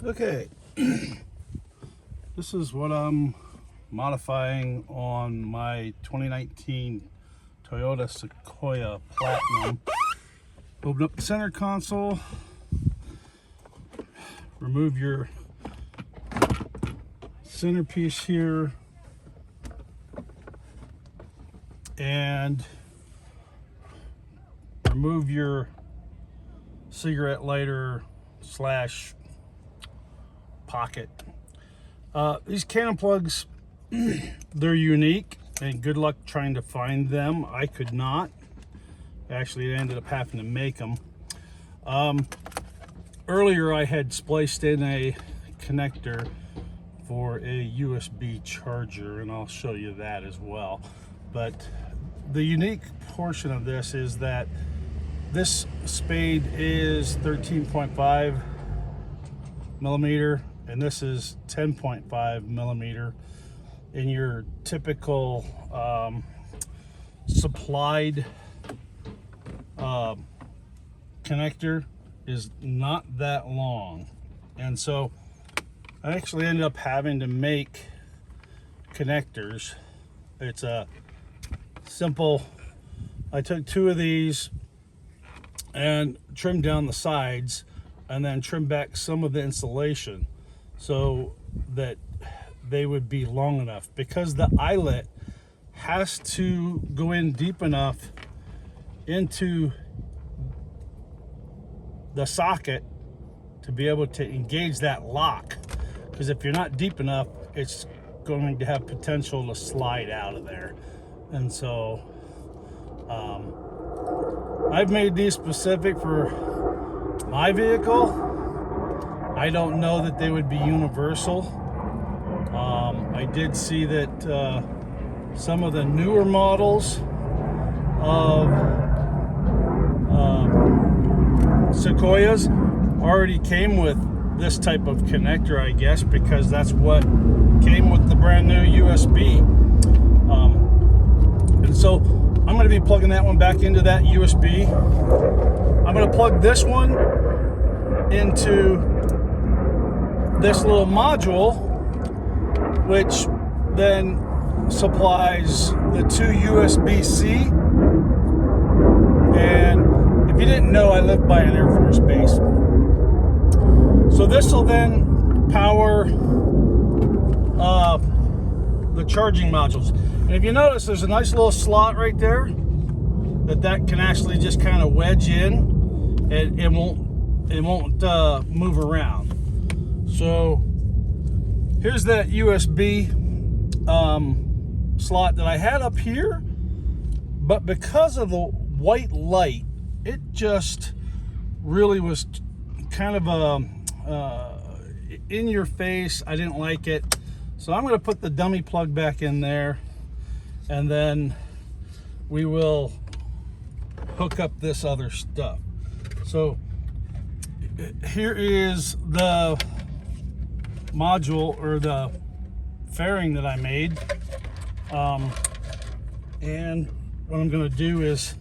Okay, this is what I'm modifying on my 2019 Toyota Sequoia Platinum. Open up the center console, remove your centerpiece here, and remove your cigarette lighter slash pocket. These cannon plugs, they're unique, and good luck trying to find them. I could not. Actually, I ended up having to make them. Earlier I had spliced in a connector for a USB charger, and I'll show you that as well. But the unique portion of this is that this spade is 13.5 millimeter and this is 10.5 millimeter. In your typical supplied connector is not that long, and so I actually ended up having to make connectors. It's a simple, I took two of these and trimmed down the sides and then trimmed back some of the insulation so that they would be long enough, because the eyelet has to go in deep enough into the socket to be able to engage that lock, because if you're not deep enough, it's going to have potential to slide out of there. And so I've made these specific for my vehicle. I don't know that they would be universal. I did see that some of the newer models of Sequoias already came with this type of connector, I guess, because that's what came with the brand new USB. And so I'm going to be plugging that one back into that USB. I'm going to plug this one into this little module, which then supplies the two USB-C. And if you didn't know, I live by an Air Force base. So this will then power the charging modules. And if you notice, there's a nice little slot right there that can actually just kind of wedge in, and it won't move around. So here's that USB slot that I had up here, but because of the white light, it just really was kind of in your face. I didn't like it, so I'm going to put the dummy plug back in there, and then we will hook up this other stuff. So here is the module, or the fairing that I made, and what I'm going to do is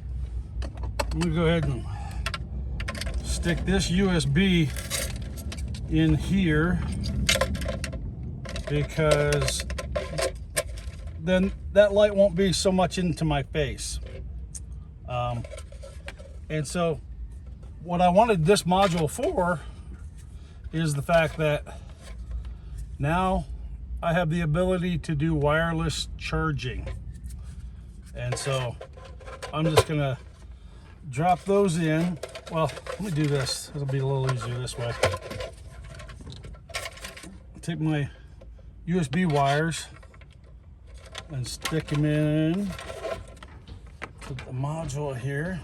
I'm going to go ahead and stick this USB in here, because then that light won't be so much into my face. And so what I wanted this module for is the fact that now I have the ability to do wireless charging. And so I'm just gonna drop those in. Well, let me do this. It'll be a little easier this way. Take my USB wires and stick them in to the module here.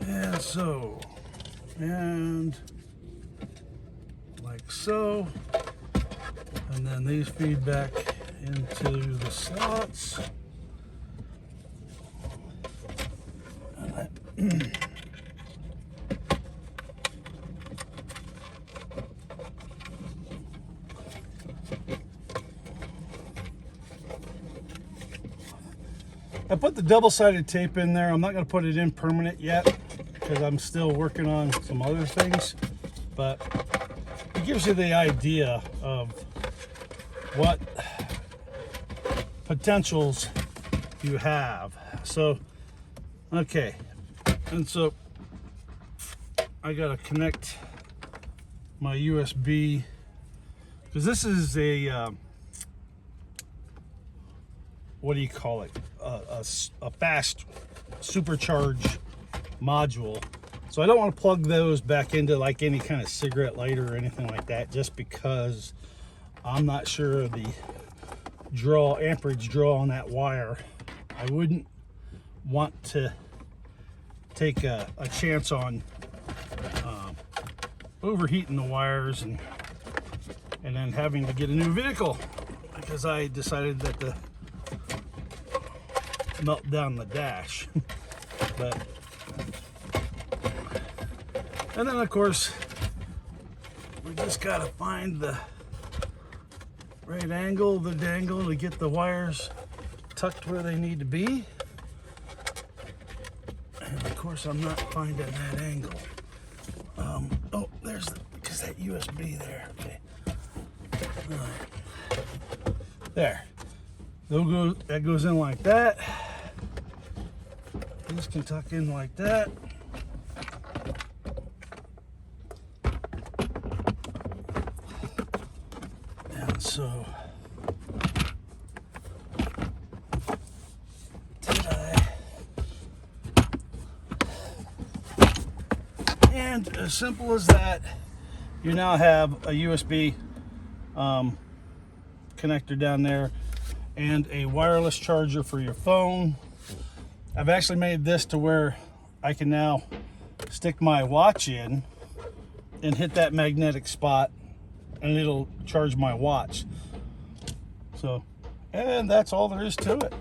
And so, and like so, and then these feed back into the slots. I put the double-sided tape in there. I'm not going to put it in permanent yet because I'm still working on some other things, but it gives you the idea of what potentials you have. So, okay, and so I got to connect my USB, because this is a what do you call it, a fast supercharge module. So I don't want to plug those back into like any kind of cigarette lighter or anything like that, just because I'm not sure of the amperage draw on that wire. I wouldn't want to take a chance on overheating the wires and then having to get a new vehicle, because I decided that to melt down the dash. But and then of course we just gotta find the right angle, the dangle, to get the wires tucked where they need to be. And of course I'm not finding that angle. Oh, there's because that USB there. Okay. There. That goes in like that. These can tuck in like that. And so and as simple as that, you now have a USB connector down there and a wireless charger for your phone. I've actually made this to where I can now stick my watch in and hit that magnetic spot and it'll charge my watch. So, and that's all there is to it.